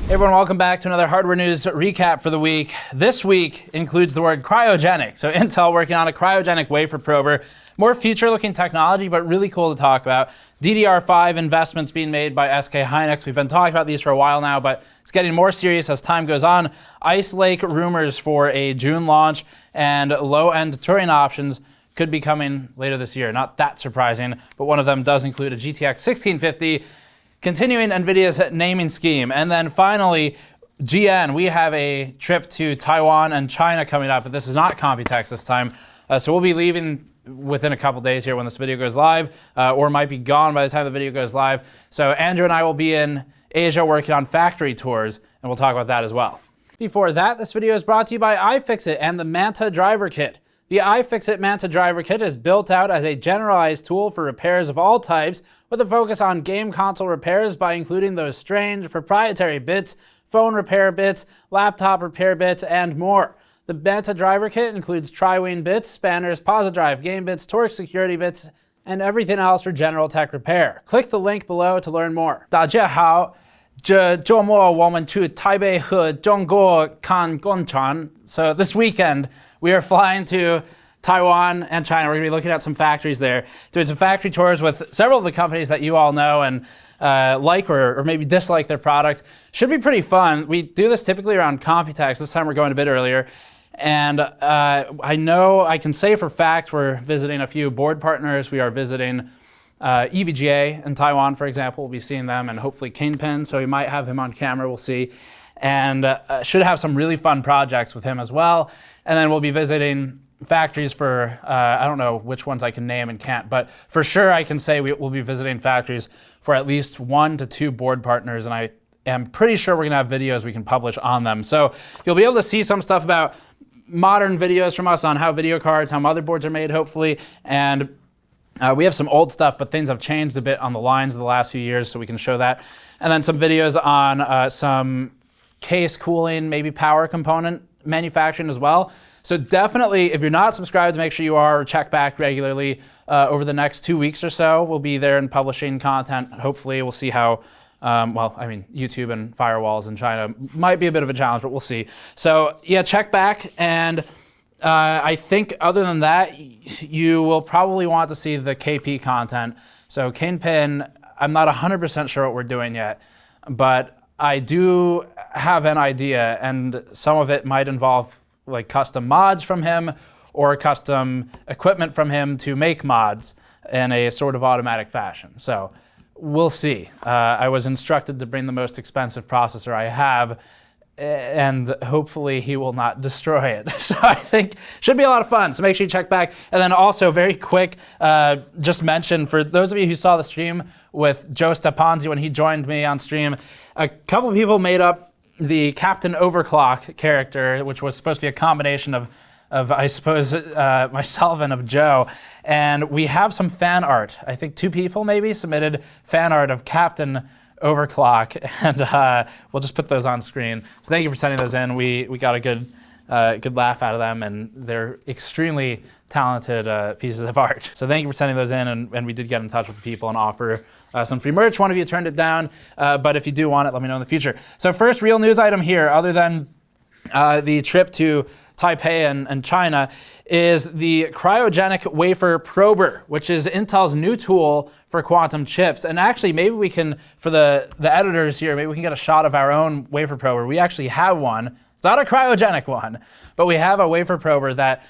Hey everyone, welcome back to another hardware news recap for the week. This week includes the word cryogenic. So Intel working on a cryogenic wafer prober. More future-looking technology, but really cool to talk about. DDR5 investments being made by SK Hynix. We've been talking about these for a while now, but it's getting more serious as time goes on. Ice Lake rumors for a June launch, and low-end Turing options could be coming later this year. Not that surprising, but one of them does include a GTX 1650, continuing Nvidia's naming scheme. And then finally, GN, we have a trip to Taiwan and China coming up, but this is not Computex this time. So we'll be leaving within a couple days here when this video goes live, or might be gone by the time the video goes live. So Andrew and I will be in Asia working on factory tours, and we'll talk about that as well. Before that, this video is brought to you by iFixit and the Manta Driver Kit. The iFixit Manta Driver Kit is built out as a generalized tool for repairs of all types, with a focus on game console repairs by including those strange proprietary bits, phone repair bits, laptop repair bits, and more. The Manta Driver Kit includes tri-wing bits, spanners, PosiDrive game bits, torque security bits, and everything else for general tech repair. Click the link below to learn more. 大家好，这周末我们去台北和中国看工厂. So this weekend, we are flying to Taiwan and China. We're going to be looking at some factories there, doing some factory tours with several of the companies that you all know and like or maybe dislike their products. Should be pretty fun. We do this typically around Computex. This time we're going a bit earlier. And I know I can say for fact we're visiting a few board partners. We are visiting EVGA in Taiwan, for example. We'll be seeing them, and hopefully Kingpin, so we might have him on camera, we'll see. And should have some really fun projects with him as well. And then we'll be visiting factories for, I don't know which ones I can name and can't, but for sure I can say we'll be visiting factories for at least 1 to 2 board partners, and I am pretty sure we're gonna have videos we can publish on them. So you'll be able to see some stuff about modern videos from us on how video cards, how motherboards are made, hopefully, and we have some old stuff, but things have changed a bit on the lines of the last few years, so we can show that. And then some videos on some case cooling, maybe power component manufacturing as well. So definitely, if you're not subscribed, make sure you are, or check back regularly over the next 2 weeks or so. We'll be there and publishing content. Hopefully, we'll see how, well, I mean, YouTube and firewalls in China might be a bit of a challenge, but we'll see. So yeah, check back. And I think other than that, you will probably want to see the KP content. So Kingpin, I'm not 100% sure what we're doing yet, but I do have an idea, and some of it might involve like custom mods from him or custom equipment from him to make mods in a sort of automatic fashion. So we'll see. I was instructed to bring the most expensive processor I have, and hopefully he will not destroy it. So I think should be a lot of fun. So make sure you check back. And then also very quick, just mention for those of you who saw the stream with Joe Stepanzi when he joined me on stream, a couple of people made up the Captain Overclock character, which was supposed to be a combination of I suppose, myself and of Joe. And we have some fan art. I think 2 people maybe submitted fan art of Captain Overclock, and we'll just put those on screen. So thank you for sending those in. We got a good laugh out of them, and they're extremely talented pieces of art. So thank you for sending those in, and we did get in touch with the people and offer some free merch. One of you turned it down, but if you do want it, let me know in the future. So first real news item here, other than the trip to Taipei and China, is the cryogenic wafer prober, which is Intel's new tool for quantum chips. And actually, maybe we can, for the editors here, maybe we can get a shot of our own wafer prober. We actually have one. It's not a cryogenic one, but we have a wafer prober that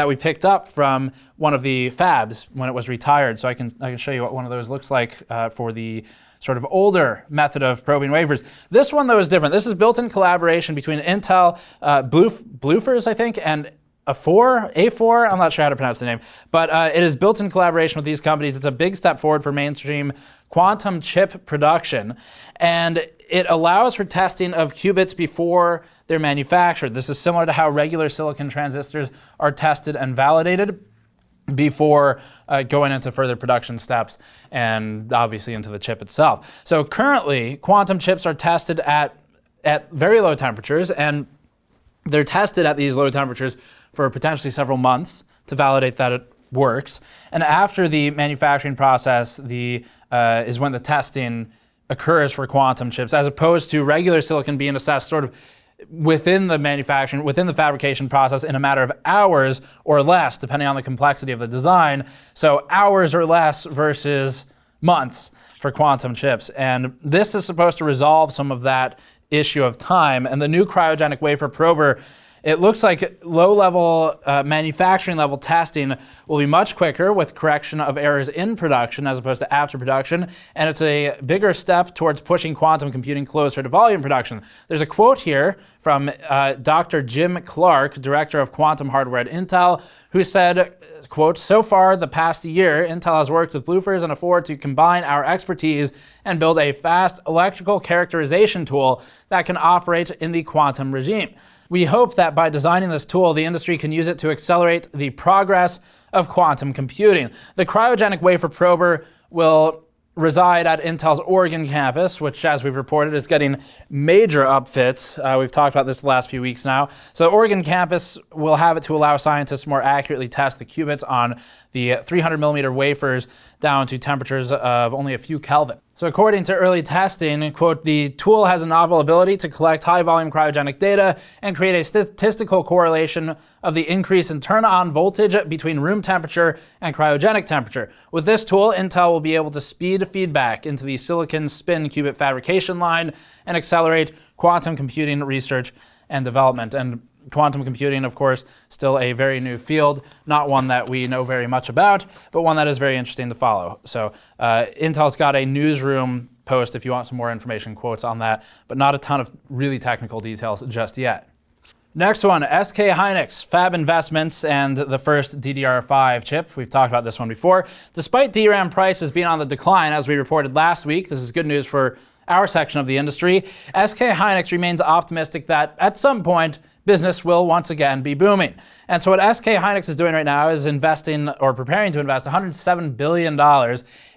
we picked up from one of the fabs when it was retired. So I can show you what one of those looks like for the sort of older method of probing wafers. This one, though, is different. This is built in collaboration between Intel, Bluefers, I think, and A4, I'm not sure how to pronounce the name, but it is built in collaboration with these companies. It's a big step forward for mainstream quantum chip production, and it allows for testing of qubits before they're manufactured. This is similar to how regular silicon transistors are tested and validated before going into further production steps and obviously into the chip itself. So currently, quantum chips are tested at very low temperatures, and they're tested at these low temperatures for potentially several months to validate that it works. And after the manufacturing process, is when the testing occurs for quantum chips, as opposed to regular silicon being assessed sort of within the manufacturing, within the fabrication process in a matter of hours or less, depending on the complexity of the design. So hours or less versus months for quantum chips. And this is supposed to resolve some of that issue of time. And the new cryogenic wafer prober, it looks like low-level manufacturing level testing will be much quicker with correction of errors in production as opposed to after production, and it's a bigger step towards pushing quantum computing closer to volume production. There's a quote here from Dr. Jim Clark, director of quantum hardware at Intel, who said, quote, "So far the past year, Intel has worked with Bluefers and Ford to combine our expertise and build a fast electrical characterization tool that can operate in the quantum regime. We hope that by designing this tool, the industry can use it to accelerate the progress of quantum computing." The cryogenic wafer prober will reside at Intel's Oregon campus, which, as we've reported, is getting major upfits. We've talked about this the last few weeks now. So the Oregon campus will have it to allow scientists to more accurately test the qubits on the 300 millimeter wafers down to temperatures of only a few Kelvin. So according to early testing, quote, "The tool has a novel ability to collect high-volume cryogenic data and create a statistical correlation of the increase in turn-on voltage between room temperature and cryogenic temperature. With this tool, Intel will be able to speed feedback into the silicon spin qubit fabrication line and accelerate quantum computing research and development." And quantum computing, of course, still a very new field, not one that we know very much about, but one that is very interesting to follow. So Intel's got a newsroom post if you want some more information, quotes on that, but not a ton of really technical details just yet. Next one, SK Hynix, fab investments and the first DDR5 chip. We've talked about this one before. Despite DRAM prices being on the decline, as we reported last week, this is good news for our section of the industry, SK Hynix remains optimistic that at some point, business will once again be booming. And so what SK Hynix is doing right now is investing, or preparing to invest, $107 billion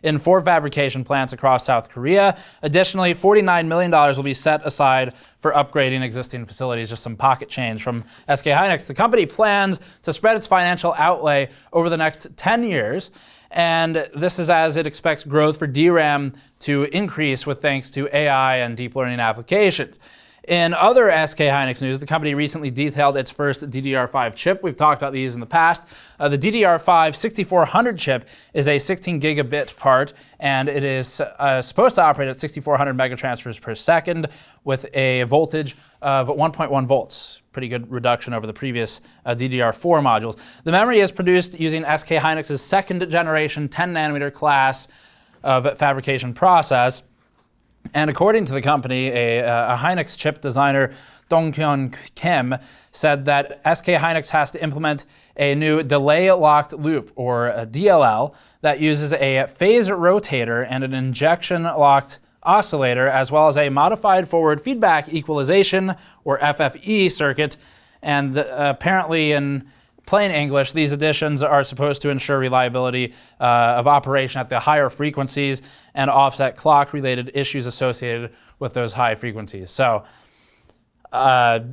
in 4 fabrication plants across South Korea. Additionally, $49 million will be set aside for upgrading existing facilities, just some pocket change from SK Hynix. The company plans to spread its financial outlay over the next 10 years. And this is as it expects growth for DRAM to increase with thanks to AI and deep learning applications. In other SK Hynix news, the company recently detailed its first DDR5 chip. We've talked about these in the past. The DDR5 6400 chip is a 16 gigabit part, and it is supposed to operate at 6400 megatransfers per second with a voltage of 1.1 volts. Pretty good reduction over the previous DDR4 modules. The memory is produced using SK Hynix's second generation 10 nanometer class of fabrication process. And according to the company, a Hynix chip designer, Donghyun Kim, said that SK Hynix has to implement a new delay-locked loop, or a DLL, that uses a phase rotator and an injection-locked oscillator, as well as a modified forward feedback equalization, or FFE circuit. And apparently in plain English, these additions are supposed to ensure reliability of operation at the higher frequencies and offset clock-related issues associated with those high frequencies. So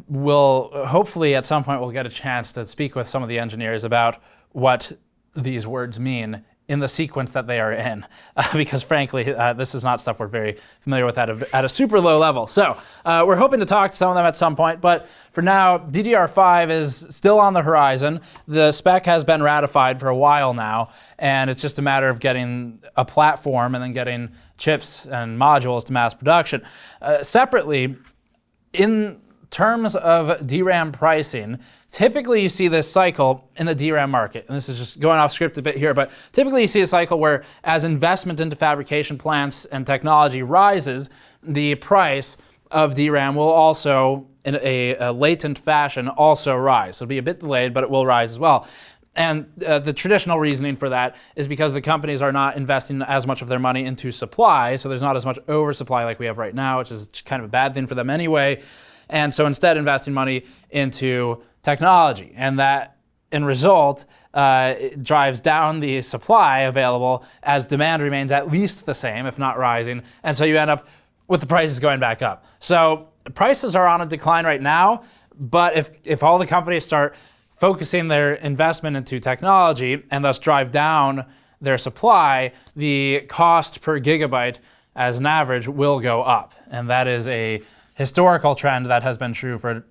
we'll hopefully at some point we'll get a chance to speak with some of the engineers about what these words mean in the sequence that they are in, because frankly, this is not stuff we're very familiar with at a super low level. So we're hoping to talk to some of them at some point, but for now, DDR5 is still on the horizon. The spec has been ratified for a while now, and it's just a matter of getting a platform and then getting chips and modules to mass production. Separately, in terms of DRAM pricing, typically you see this cycle in the DRAM market, and this is just going off script a bit here, but typically you see a cycle where as investment into fabrication plants and technology rises, the price of DRAM will also, in a latent fashion, also rise. So it'll be a bit delayed, but it will rise as well. And the traditional reasoning for that is because the companies are not investing as much of their money into supply, so there's not as much oversupply like we have right now, which is kind of a bad thing for them anyway. And so instead investing money into technology. And that, in result, it drives down the supply available as demand remains at least the same, if not rising. And so you end up with the prices going back up. So prices are on a decline right now, but if all the companies start focusing their investment into technology and thus drive down their supply, the cost per gigabyte as an average, will go up. And that is a historical trend that has been true for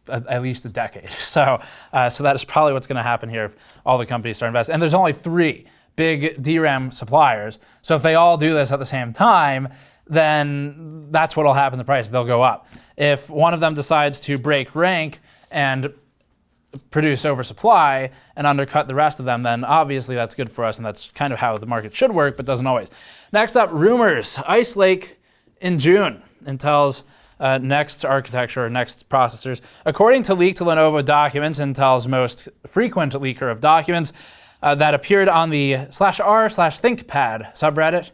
at least a decade. So that is probably what's going to happen here if all the companies start investing. And there's only 3 big DRAM suppliers. So if they all do this at the same time, then that's what will happen to the price. They'll go up. If one of them decides to break rank and produce oversupply and undercut the rest of them, then obviously that's good for us, and that's kind of how the market should work, but doesn't always. Next up, rumors. Ice Lake in June. Intel's next architecture or next processors. According to leaked Lenovo documents, Intel's most frequent leaker of documents that appeared on the /r/ThinkPad subreddit.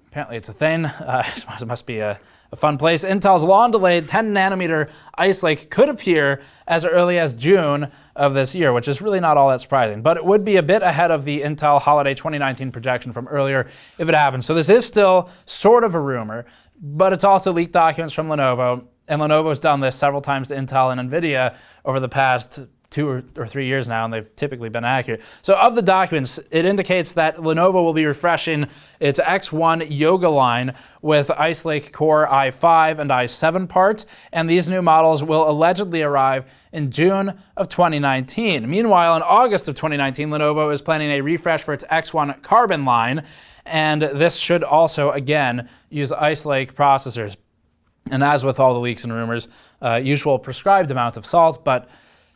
Apparently it's a thing. It must be a fun place. Intel's long-delayed 10-nanometer Ice Lake could appear as early as June of this year, which is really not all that surprising. But it would be a bit ahead of the Intel Holiday 2019 projection from earlier if it happens. So this is still sort of a rumor, but it's also leaked documents from Lenovo. And Lenovo's done this several times to Intel and Nvidia over the past 2 or 3 years now, and they've typically been accurate. So of the documents, it indicates that Lenovo will be refreshing its X1 Yoga line with Ice Lake Core i5 and i7 parts, and these new models will allegedly arrive in June of 2019. Meanwhile, in August of 2019, Lenovo is planning a refresh for its X1 Carbon line, and this should also, again, use Ice Lake processors. And as with all the leaks and rumors, usual prescribed amount of salt, but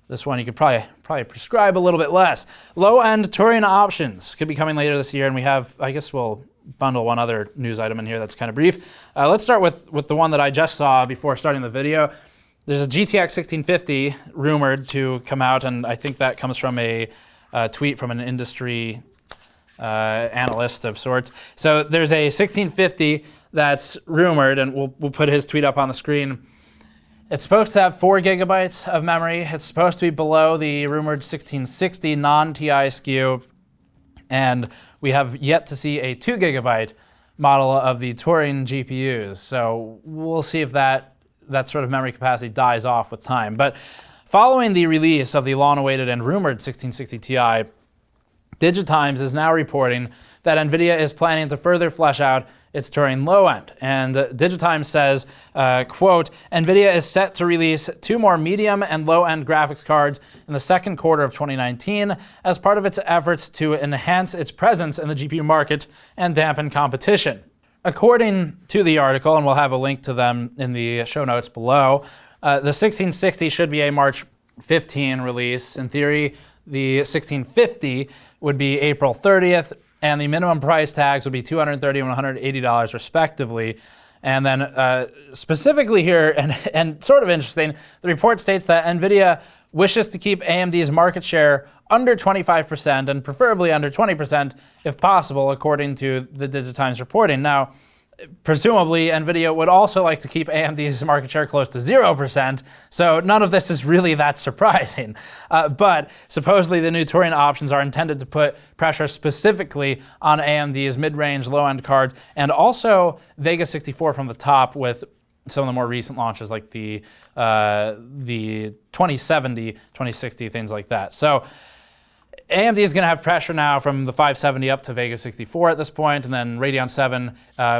this one you could probably prescribe a little bit less. Low-end Turing options could be coming later this year, and we have, I guess we'll bundle one other news item in here that's kind of brief. Let's start with the one that I just saw before starting the video. There's a GTX 1650 rumored to come out, and I think that comes from a tweet from an industry analyst of sorts. So there's a 1650 that's rumored, and we'll put his tweet up on the screen. It's supposed to have 4 gigabytes of memory. It's supposed to be below the rumored 1660 non-TI SKU. And we have yet to see a 2 gigabyte model of the Turing GPUs. So we'll see if that sort of memory capacity dies off with time. But following the release of the long-awaited and rumored 1660 Ti, DigiTimes is now reporting that Nvidia is planning to further flesh out its Turing low-end. And DigiTimes says, quote, Nvidia is set to release 2 more medium and low-end graphics cards in the second quarter of 2019 as part of its efforts to enhance its presence in the GPU market and dampen competition. According to the article, and we'll have a link to them in the show notes below, the 1660 should be a March 15 release. In theory, the 1650 would be April 30th, and the minimum price tags would be $230 and $180 respectively. And then specifically here, and sort of interesting, the report states that Nvidia wishes to keep AMD's market share under 25% and preferably under 20% if possible, according to the DigiTimes reporting. Now, presumably, Nvidia would also like to keep AMD's market share close to 0%, so none of this is really that surprising. But supposedly the new Turing options are intended to put pressure specifically on AMD's mid-range low-end cards, and also Vega 64 from the top with some of the more recent launches like the 2070, 2060, things like that. So AMD is going to have pressure now from the 570 up to Vega 64 at this point, and then Radeon 7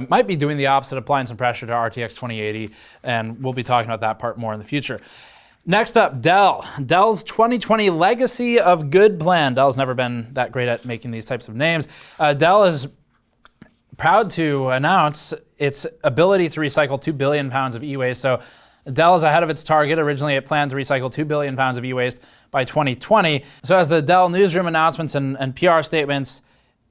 might be doing the opposite, applying some pressure to RTX 2080, and we'll be talking about that part more in the future. Next up, Dell. Dell's 2020 legacy of good plan. Dell's never been that great at making these types of names. Dell is proud to announce its ability to recycle 2 billion pounds of e-waste. So Dell is ahead of its target. Originally, it planned to recycle 2 billion pounds of e-waste by 2020. So as the Dell newsroom announcements and PR statements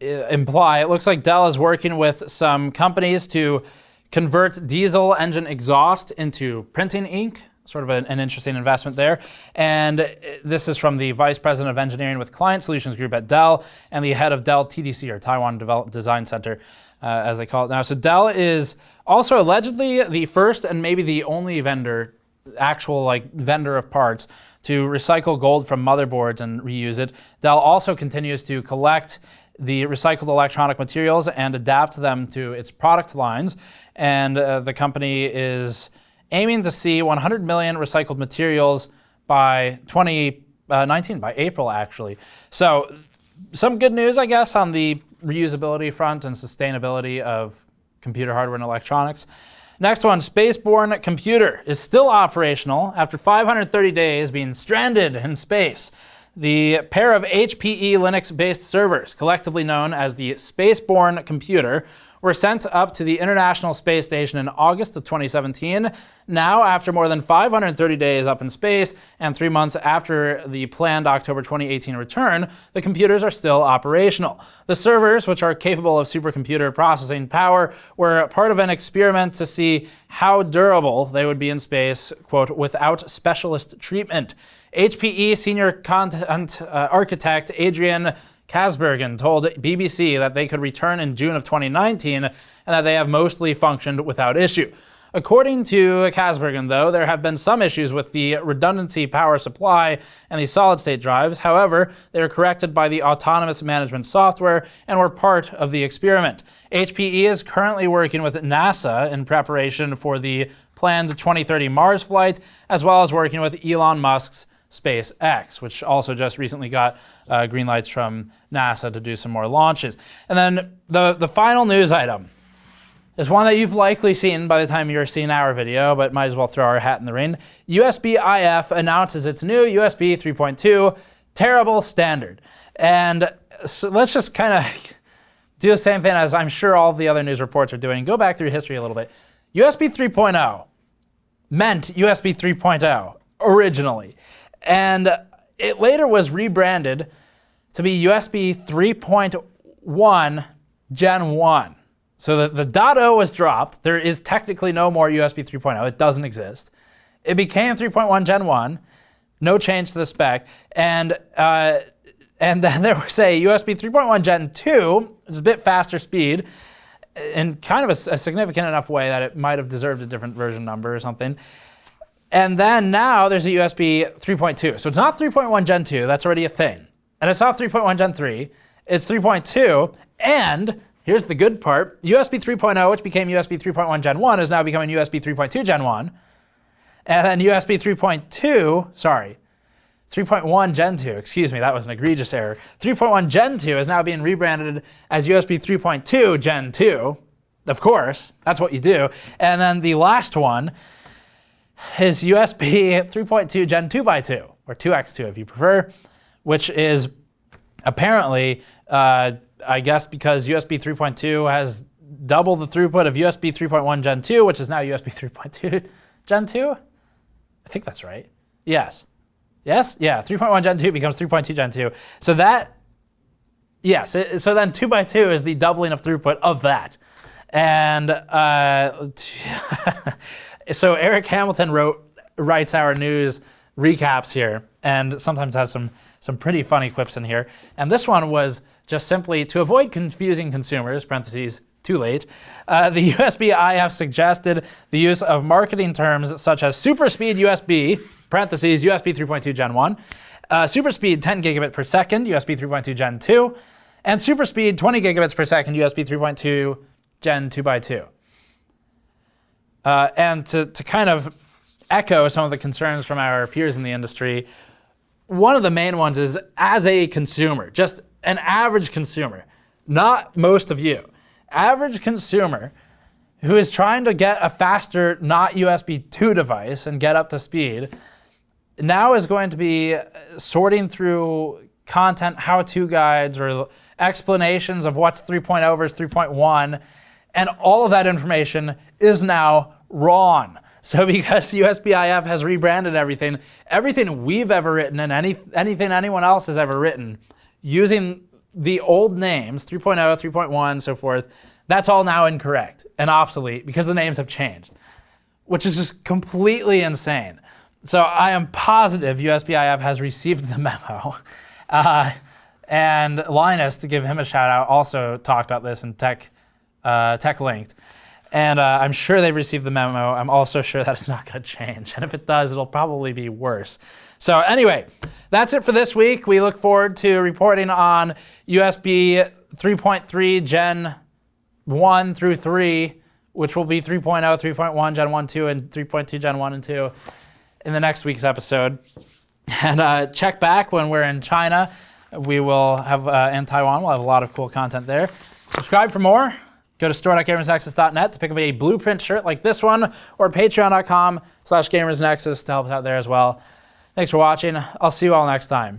imply, it looks like Dell is working with some companies to convert diesel engine exhaust into printing ink. Sort of an interesting investment there. And this is from the Vice President of Engineering with Client Solutions Group at Dell and the head of Dell TDC, or Taiwan Design Center, as they call it now. So Dell is also allegedly the first and maybe the only vendor, actual vendor of parts, to recycle gold from motherboards and reuse it. Dell also continues to collect the recycled electronic materials and adapt them to its product lines. And the company is aiming to see 100 million recycled materials by 2019, by April actually. So some good news, I guess, on the reusability front and sustainability of computer hardware and electronics. Next one, Spaceborne computer is still operational after 530 days being stranded in space. The pair of HPE Linux-based servers, collectively known as the Spaceborne computer, were sent up to the International Space Station in August of 2017. Now, after more than 530 days up in space and 3 months after the planned October 2018 return, the computers are still operational. The servers, which are capable of supercomputer processing power, were part of an experiment to see how durable they would be in space, quote, without specialist treatment. HPE senior content architect Adrian Kasbergen told BBC that they could return in June of 2019 and that they have mostly functioned without issue. According to Kasbergen, though, there have been some issues with the redundancy power supply and the solid-state drives. However, they were corrected by the autonomous management software and were part of the experiment. HPE is currently working with NASA in preparation for the planned 2030 Mars flight, as well as working with Elon Musk's SpaceX, which also just recently got green lights from NASA to do some more launches. And then the final news item is one that you've likely seen by the time you're seeing our video, but might as well throw our hat in the ring. USB IF announces its new USB 3.2 terrible standard. And so let's just kind of do the same thing as I'm sure all the other news reports are doing. Go back through history a little bit. USB 3.0 meant USB 3.0 originally. And it later was rebranded to be USB 3.1 Gen 1. So the .0 was dropped. There is technically no more USB 3.0. It doesn't exist. It became 3.1 Gen 1, no change to the spec. And then there was a USB 3.1 Gen 2, which is a bit faster speed, in kind of a significant enough way that it might have deserved a different version number or something. And then now there's a USB 3.2. So it's not 3.1 Gen 2, that's already a thing. And it's not 3.1 Gen 3, it's 3.2. And here's the good part, USB 3.0, which became USB 3.1 Gen 1, is now becoming USB 3.2 Gen 1. And then USB 3.1 Gen 2, excuse me, that was an egregious error. 3.1 Gen 2 is now being rebranded as USB 3.2 Gen 2. Of course, that's what you do. And then the last one is USB 3.2 Gen 2x2, or 2x2 if you prefer, which is apparently, I guess because USB 3.2 has double the throughput of USB 3.1 Gen 2, which is now USB 3.2 Gen 2? I think that's right. Yes? Yeah, 3.1 Gen 2 becomes 3.2 Gen 2. So that, yes, so then 2x2 is the doubling of throughput of that. And so Eric Hamilton writes our news recaps here, and sometimes has some pretty funny clips in here. And this one was just simply to avoid confusing consumers, parentheses, too late, the USB IF suggested the use of marketing terms such as super speed USB, parentheses, USB 3.2 Gen 1, super speed 10 gigabit per second, USB 3.2 Gen 2, and super speed 20 gigabits per second, USB 3.2 Gen 2x2. And to kind of echo some of the concerns from our peers in the industry, one of the main ones is as a consumer, just an average consumer, not most of you, average consumer who is trying to get a faster, not USB 2 device and get up to speed, now is going to be sorting through content, how-to guides, or explanations of what's 3.0 versus 3.1, and all of that information is now wrong. So because USB IF has rebranded everything we've ever written and anything anyone else has ever written using the old names, 3.0, 3.1, so forth, that's all now incorrect and obsolete because the names have changed, which is just completely insane. So I am positive USB IF has received the memo. And Linus, to give him a shout out, also talked about this in Tech Linked. And I'm sure they've received the memo. I'm also sure that it's not going to change. And if it does, it'll probably be worse. So anyway, that's it for this week. We look forward to reporting on USB 3.3 Gen 1 through 3, which will be 3.0, 3.1 Gen 1, 2, and 3.2 Gen 1 and 2 in the next week's episode. And check back when we're in China. We will have, in Taiwan, we'll have a lot of cool content there. Subscribe for more. Go to store.gamersnexus.net to pick up a blueprint shirt like this one, or patreon.com/gamersnexus to help us out there as well. Thanks for watching. I'll see you all next time.